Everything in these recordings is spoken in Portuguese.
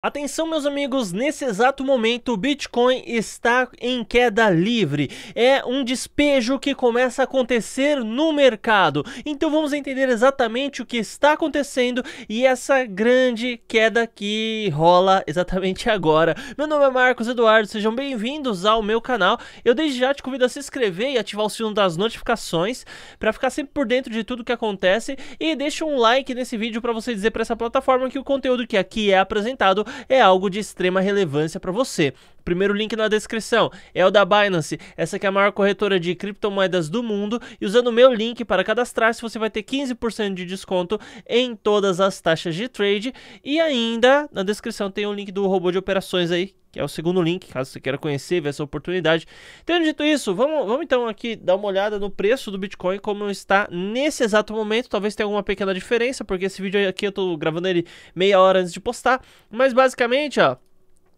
Atenção, meus amigos, nesse exato momento o Bitcoin está em queda livre. É um despejo que começa a acontecer no mercado. Então vamos entender exatamente o que está acontecendo e essa grande queda que rola exatamente agora. Meu nome é Marcos Eduardo, sejam bem-vindos ao meu canal. Eu desde já te convido a se inscrever e ativar o sino das notificações para ficar sempre por dentro de tudo que acontece. E deixa um like nesse vídeo para você dizer para essa plataforma que o conteúdo que aqui é apresentado é algo de extrema relevância para você. O primeiro link na descrição é o da Binance, essa que é a maior corretora de criptomoedas do mundo, e usando o meu link para cadastrar-se você vai ter 15% de desconto em todas as taxas de trade. E ainda na descrição tem um link do robô de operações aí, que é o segundo link, caso você queira conhecer, ver essa oportunidade. Tendo dito isso, vamos então aqui dar uma olhada no preço do Bitcoin, como está nesse exato momento. Talvez tenha alguma pequena diferença, porque esse vídeo aqui eu tô gravando ele meia hora antes de postar. Mas basicamente, ó,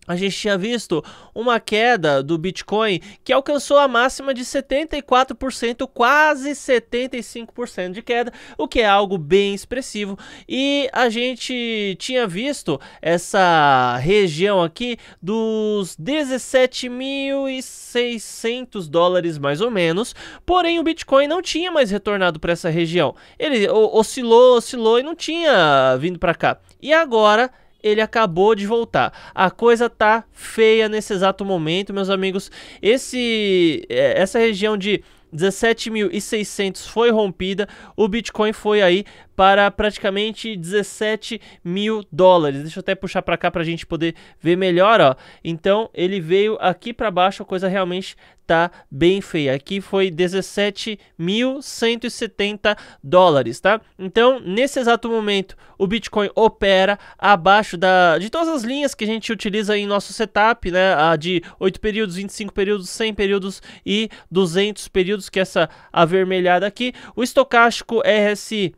a gente tinha visto uma queda do Bitcoin que alcançou a máxima de 74%, quase 75% de queda, o que é algo bem expressivo. E a gente tinha visto essa região aqui dos 17.600 dólares mais ou menos, porém o Bitcoin não tinha mais retornado para essa região. Ele oscilou e não tinha vindo para cá. E agora ele acabou de voltar. A coisa tá feia nesse exato momento, meus amigos. Essa região de 17.600 foi rompida. O Bitcoin foi aí para praticamente 17 mil dólares. Deixa eu até puxar para cá para a gente poder ver melhor, ó. Então ele veio aqui para baixo, a coisa realmente tá bem feia. Aqui foi 17.170 dólares, tá? Então nesse exato momento o Bitcoin opera abaixo de todas as linhas que a gente utiliza em nosso setup, né? A de 8 períodos, 25 períodos, 100 períodos e 200 períodos, que é essa avermelhada aqui. O estocástico RSI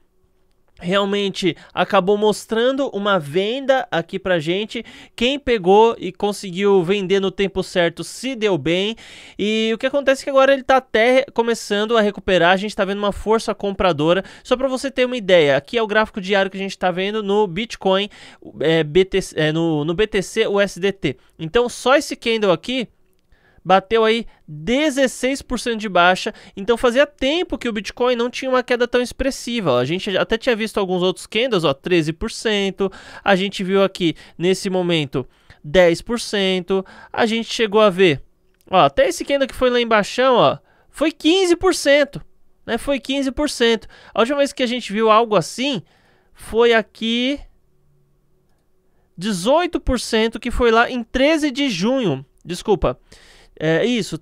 realmente acabou mostrando uma venda aqui pra gente. Quem pegou e conseguiu vender no tempo certo se deu bem. E o que acontece é que agora ele tá até começando a recuperar. A gente tá vendo uma força compradora. Só para você ter uma ideia, aqui é o gráfico diário que a gente tá vendo no Bitcoin, no BTC USDT. Então só esse candle aqui bateu aí 16% de baixa, então fazia tempo que o Bitcoin não tinha uma queda tão expressiva. Ó. A gente até tinha visto alguns outros candles, ó, 13%, a gente viu aqui nesse momento 10%, a gente chegou a ver, ó, até esse candle que foi lá embaixo, ó, foi 15%, né? Foi 15%. A última vez que a gente viu algo assim foi aqui 18%, que foi lá em 13 de junho, desculpa.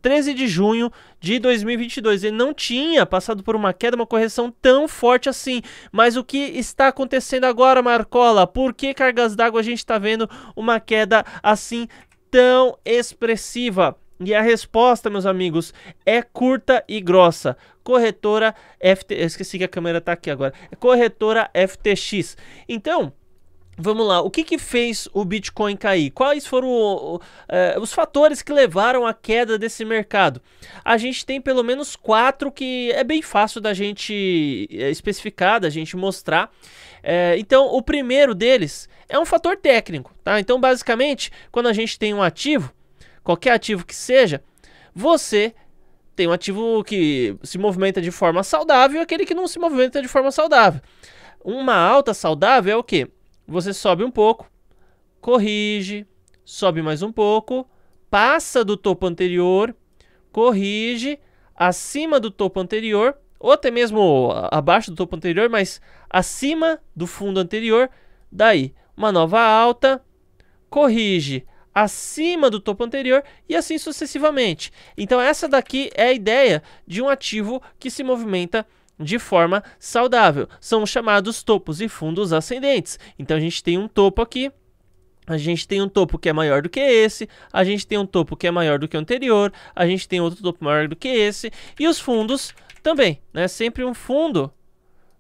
13 de junho de 2022. Ele não tinha passado por uma queda, uma correção tão forte assim. Mas o que está acontecendo agora, Marcola? Por que cargas d'água a gente está vendo uma queda assim tão expressiva? E a resposta, meus amigos, é curta e grossa. Corretora FTX. Eu esqueci que a câmera está aqui agora. Corretora FTX. Então, vamos lá, o que fez o Bitcoin cair? Quais foram os fatores que levaram à queda desse mercado? A gente tem pelo menos 4 que é bem fácil da gente especificar, da gente mostrar. Então, o primeiro deles é um fator técnico, tá? Então, basicamente, quando a gente tem um ativo, qualquer ativo que seja, você tem um ativo que se movimenta de forma saudável e aquele que não se movimenta de forma saudável. Uma alta saudável é o quê? Você sobe um pouco, corrige, sobe mais um pouco, passa do topo anterior, corrige, acima do topo anterior, ou até mesmo abaixo do topo anterior, mas acima do fundo anterior, daí uma nova alta, corrige, acima do topo anterior e assim sucessivamente. Então essa daqui é a ideia de um ativo que se movimenta de forma saudável. São chamados topos e fundos ascendentes. Então a gente tem um topo aqui, a gente tem um topo que é maior do que esse, a gente tem um topo que é maior do que o anterior, a gente tem outro topo maior do que esse, e os fundos também, né? Sempre um fundo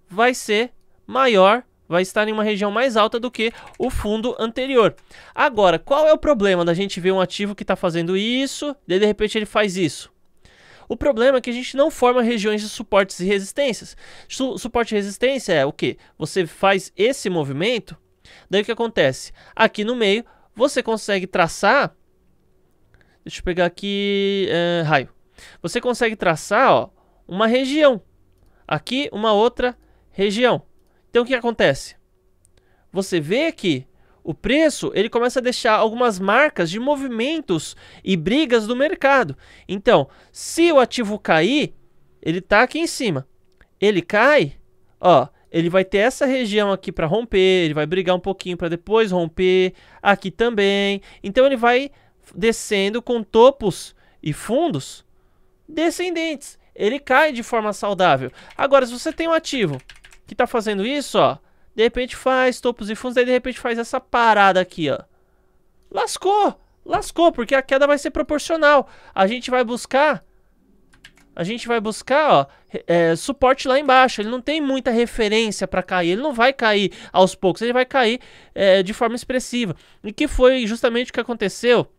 vai ser maior, vai estar em uma região mais alta do que o fundo anterior. Agora, qual é o problema da gente ver um ativo que está fazendo isso, e de repente ele faz isso? O problema é que a gente não forma regiões de suportes e resistências. Suporte e resistência é o quê? Você faz esse movimento, daí o que acontece? Aqui no meio você consegue traçar... Deixa eu pegar aqui... raio. Você consegue traçar, ó, uma região. Aqui, uma outra região. Então, o que acontece? Você vê que o preço, ele começa a deixar algumas marcas de movimentos e brigas do mercado. Então, se o ativo cair, ele tá aqui em cima. Ele cai, ó, ele vai ter essa região aqui para romper, ele vai brigar um pouquinho para depois romper, aqui também. Então, ele vai descendo com topos e fundos descendentes. Ele cai de forma saudável. Agora, se você tem um ativo que está fazendo isso, ó, de repente faz topos e fundos, daí de repente faz essa parada aqui, ó. Lascou, porque a queda vai ser proporcional. A gente vai buscar, ó, suporte lá embaixo. Ele não tem muita referência para cair. Ele não vai cair aos poucos, ele vai cair de forma expressiva. E que foi justamente o que aconteceu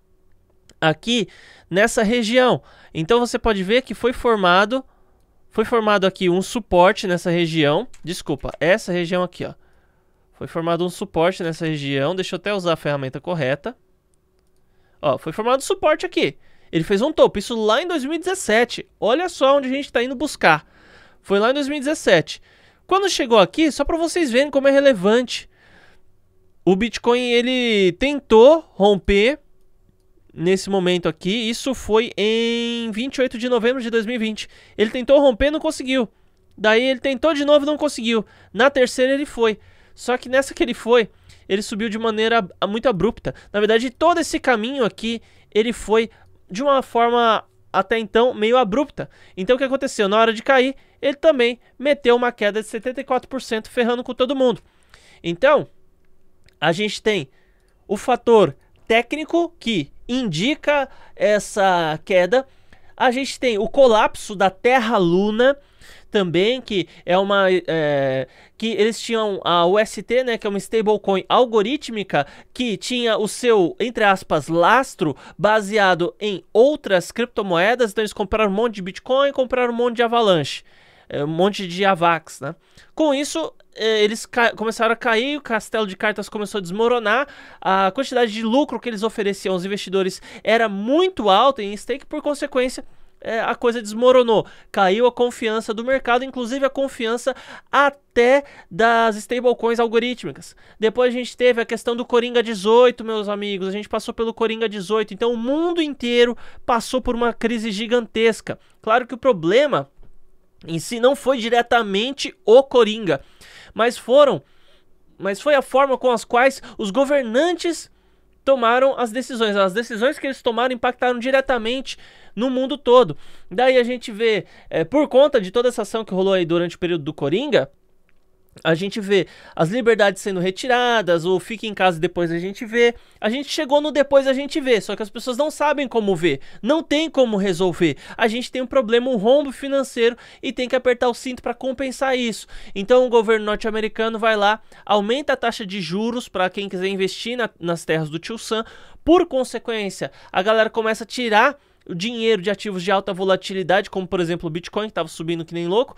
aqui nessa região. Então você pode ver que foi formado aqui um suporte nessa região. Desculpa, essa região aqui, ó. Foi formado um suporte nessa região. Deixa eu até usar a ferramenta correta. Ó, foi formado um suporte aqui. Ele fez um topo, isso lá em 2017. Olha só onde a gente está indo buscar. Foi lá em 2017. Quando chegou aqui, só para vocês verem como é relevante, o Bitcoin ele tentou romper nesse momento aqui. Isso foi em 28 de novembro de 2020. Ele tentou romper, não conseguiu. Daí ele tentou de novo, não conseguiu. Na terceira ele foi. Só que nessa que ele foi, ele subiu de maneira muito abrupta. Na verdade, todo esse caminho aqui, ele foi de uma forma até então meio abrupta. Então o que aconteceu? Na hora de cair, ele também meteu uma queda de 74%, ferrando com todo mundo. Então, a gente tem o fator técnico que indica essa queda. A gente tem o colapso da Terra-Luna também, que é uma que eles tinham a UST, né, que é uma stablecoin algorítmica que tinha o seu, entre aspas, lastro baseado em outras criptomoedas. Então eles compraram um monte de Bitcoin, compraram um monte de Avalanche, um monte de AVAX, né? Com isso, eles começaram a cair, o castelo de cartas começou a desmoronar, a quantidade de lucro que eles ofereciam aos investidores era muito alta em stake, por consequência, a coisa desmoronou, caiu a confiança do mercado, inclusive a confiança até das stablecoins algorítmicas. Depois a gente teve a questão do Coringa 18, meus amigos, a gente passou pelo Coringa 18, então o mundo inteiro passou por uma crise gigantesca. Claro que o problema em si não foi diretamente o Coringa, mas foi a forma com as quais os governantes tomaram as decisões. As decisões que eles tomaram impactaram diretamente no mundo todo. Daí a gente vê, por conta de toda essa ação que rolou aí durante o período do Coringa, a gente vê as liberdades sendo retiradas, o fique em casa e depois a gente vê. A gente chegou no depois a gente vê, só que as pessoas não sabem como ver, não tem como resolver. A gente tem um problema, um rombo financeiro e tem que apertar o cinto para compensar isso. Então o governo norte-americano vai lá, aumenta a taxa de juros para quem quiser investir nas terras do Tio Sam. Por consequência, a galera começa a tirar o dinheiro de ativos de alta volatilidade, como por exemplo o Bitcoin, que estava subindo que nem louco,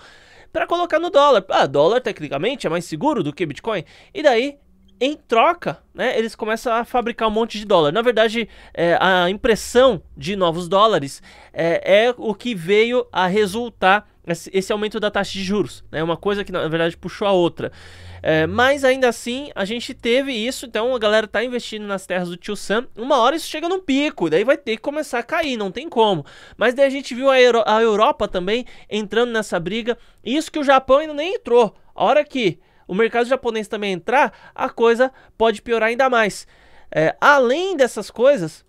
para colocar no dólar. Dólar tecnicamente é mais seguro do que Bitcoin. E daí, em troca, né, eles começam a fabricar um monte de dólar. Na verdade, a impressão de novos dólares é o que veio a resultar esse aumento da taxa de juros. É uma coisa que na verdade puxou a outra. Mas ainda assim, a gente teve isso. Então a galera tá investindo nas terras do Tio Sam. Uma hora isso chega num pico, daí vai ter que começar a cair, não tem como. Mas daí a gente viu a Europa também entrando nessa briga. Isso que o Japão ainda nem entrou. A hora que o mercado japonês também entrar, a coisa pode piorar ainda mais. Além dessas coisas,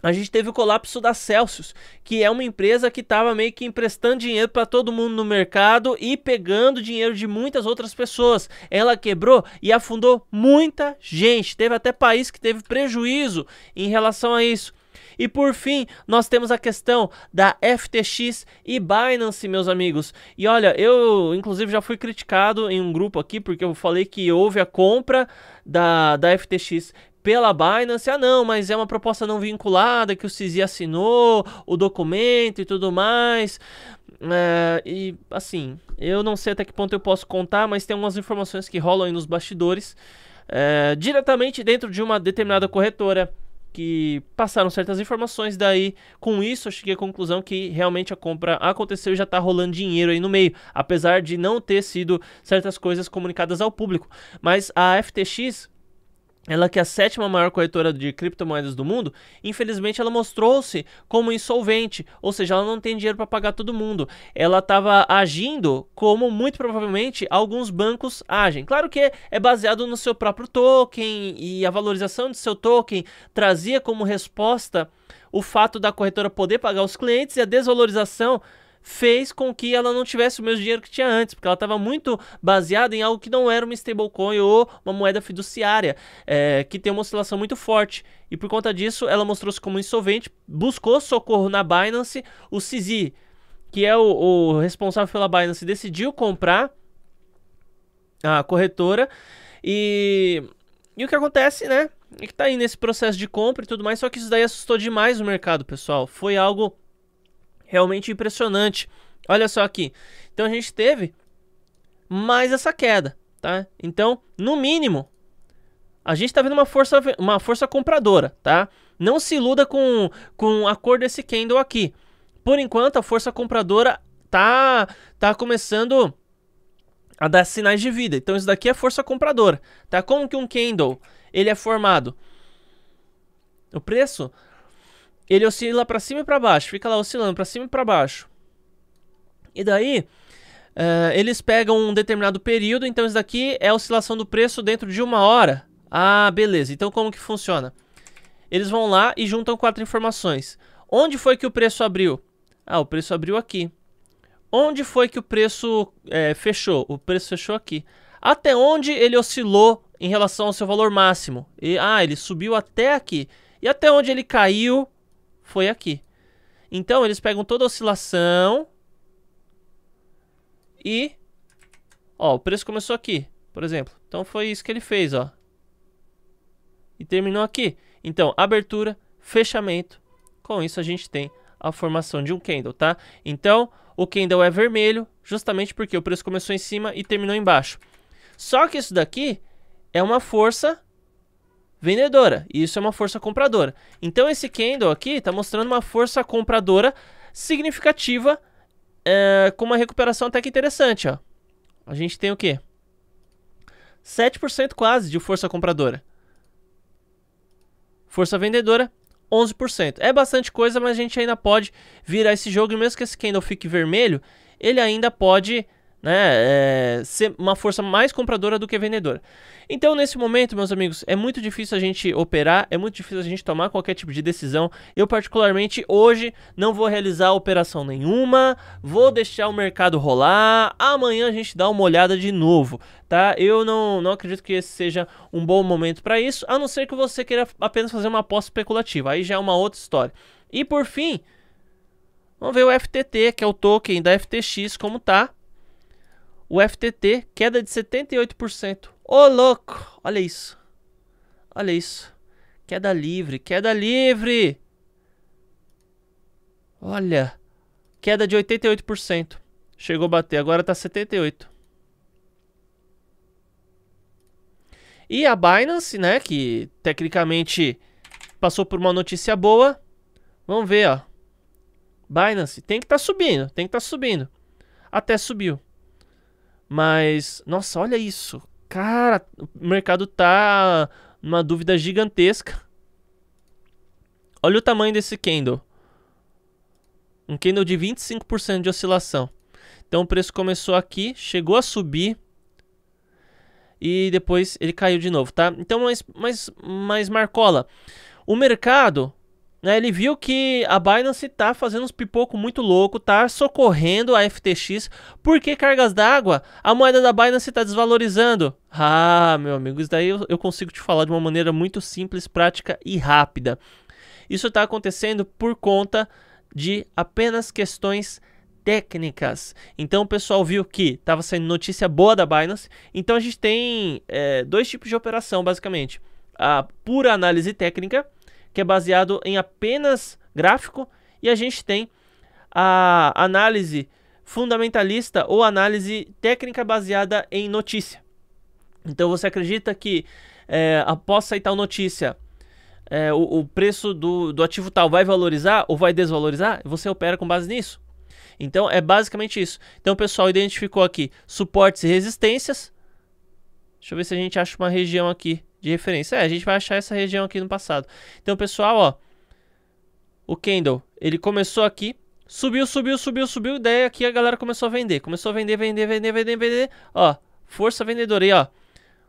a gente teve o colapso da Celsius, que é uma empresa que estava meio que emprestando dinheiro para todo mundo no mercado e pegando dinheiro de muitas outras pessoas. Ela quebrou e afundou muita gente. Teve até país que teve prejuízo em relação a isso. E por fim, nós temos a questão da FTX e Binance, meus amigos. E olha, eu inclusive já fui criticado em um grupo aqui, porque eu falei que houve a compra da FTX pela Binance. Não, mas é uma proposta não vinculada, que o CZ assinou o documento e tudo mais. E assim, eu não sei até que ponto eu posso contar, mas tem algumas informações que rolam aí nos bastidores. diretamente dentro de uma determinada corretora, que passaram certas informações. Daí, com isso, eu cheguei à conclusão que realmente a compra aconteceu e já tá rolando dinheiro aí no meio, apesar de não ter sido certas coisas comunicadas ao público. Mas a FTX, ela que é a 7ª maior corretora de criptomoedas do mundo, infelizmente ela mostrou-se como insolvente, ou seja, ela não tem dinheiro para pagar todo mundo. Ela estava agindo como muito provavelmente alguns bancos agem. Claro que é baseado no seu próprio token, e a valorização de seu token trazia como resposta o fato da corretora poder pagar os clientes, e a desvalorização fez com que ela não tivesse o mesmo dinheiro que tinha antes, porque ela estava muito baseada em algo que não era uma stablecoin ou uma moeda fiduciária, que tem uma oscilação muito forte. E por conta disso, ela mostrou-se como insolvente, buscou socorro na Binance. O CZ, que é o responsável pela Binance, decidiu comprar a corretora. E o que acontece, né? É que tá aí nesse processo de compra e tudo mais, só que isso daí assustou demais o mercado, pessoal. Foi algo realmente impressionante. Olha só aqui. Então a gente teve mais essa queda, tá? Então, no mínimo, a gente tá vendo uma força compradora, tá? Não se iluda com a cor desse candle aqui. Por enquanto, a força compradora tá começando a dar sinais de vida. Então isso daqui é força compradora, tá? Como que um candle ele é formado? O preço ele oscila para cima e para baixo, fica lá oscilando para cima e para baixo. E daí, eles pegam um determinado período, então isso daqui é a oscilação do preço dentro de 1 hora. Ah, beleza. Então como que funciona? Eles vão lá e juntam 4 informações. Onde foi que o preço abriu? Ah, o preço abriu aqui. Onde foi que o preço fechou? O preço fechou aqui. Até onde ele oscilou em relação ao seu valor máximo? Ele subiu até aqui. E até onde ele caiu? Foi aqui. Então eles pegam toda a oscilação e o preço começou aqui, por exemplo. Então foi isso que ele fez, ó. E terminou aqui. Então, abertura, fechamento. Com isso a gente tem a formação de um candle, tá? Então, o candle é vermelho justamente porque o preço começou em cima e terminou embaixo. Só que isso daqui é uma força vendedora, e isso é uma força compradora. Então esse candle aqui está mostrando uma força compradora significativa, com uma recuperação até que interessante, ó. A gente tem o quê? 7% quase de força compradora. Força vendedora, 11%. É bastante coisa, mas a gente ainda pode virar esse jogo, e mesmo que esse candle fique vermelho, ele ainda pode, né, ser uma força mais compradora do que vendedora. Então nesse momento, meus amigos, é muito difícil a gente operar, é muito difícil a gente tomar qualquer tipo de decisão. Eu particularmente hoje não vou realizar operação nenhuma, vou deixar o mercado rolar, amanhã a gente dá uma olhada de novo, tá? Eu não acredito que esse seja um bom momento para isso, a não ser que você queira apenas fazer uma aposta especulativa, aí já é uma outra história. E por fim, vamos ver o FTT, que é o token da FTX, como tá. O FTT, queda de 78%. Ô, louco! Olha isso. Olha isso. Queda livre, queda livre. Olha. Queda de 88%. Chegou a bater, agora tá 78%. E a Binance, né, que tecnicamente passou por uma notícia boa. Vamos ver, ó. Binance tem que tá subindo, tem que tá subindo. Até subiu. Mas, nossa, olha isso. Cara, o mercado tá numa dúvida gigantesca. Olha o tamanho desse candle. Um candle de 25% de oscilação. Então o preço começou aqui, chegou a subir e depois ele caiu de novo, tá? Então, mas Marcola, o mercado, né, ele viu que a Binance tá fazendo uns pipoco muito louco, tá socorrendo a FTX, porque cargas d'água, a moeda da Binance tá desvalorizando. Ah, meu amigo, isso daí eu consigo te falar de uma maneira muito simples, prática e rápida. Isso tá acontecendo por conta de apenas questões técnicas. Então o pessoal viu que estava saindo notícia boa da Binance, então a gente tem 2 tipos de operação, basicamente. A pura análise técnica, que é baseado em apenas gráfico, e a gente tem a análise fundamentalista ou análise técnica baseada em notícia. Então você acredita que após sair tal notícia, o preço do ativo tal vai valorizar ou vai desvalorizar, você opera com base nisso. Então é basicamente isso. Então o pessoal identificou aqui suportes e resistências. Deixa eu ver se a gente acha uma região aqui de referência. A gente vai achar essa região aqui no passado. Então pessoal, ó, o candle, ele começou aqui, subiu, daí aqui a galera começou a vender. Começou a vender. Ó, força vendedora aí, ó.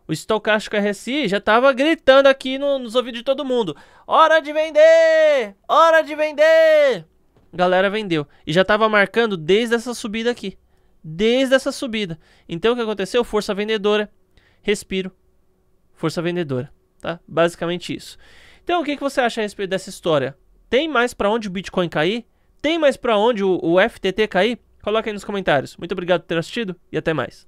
O estocástico RSI já tava gritando aqui nos ouvidos de todo mundo. Hora de vender! Hora de vender! Galera vendeu. E já tava marcando desde essa subida aqui. Desde essa subida. Então o que aconteceu? Força vendedora. Respiro. Força vendedora. Tá? Basicamente isso. Então o que você acha a respeito dessa história? Tem mais pra onde o Bitcoin cair? Tem mais pra onde o FTT cair? Coloca aí nos comentários. Muito obrigado por ter assistido e até mais.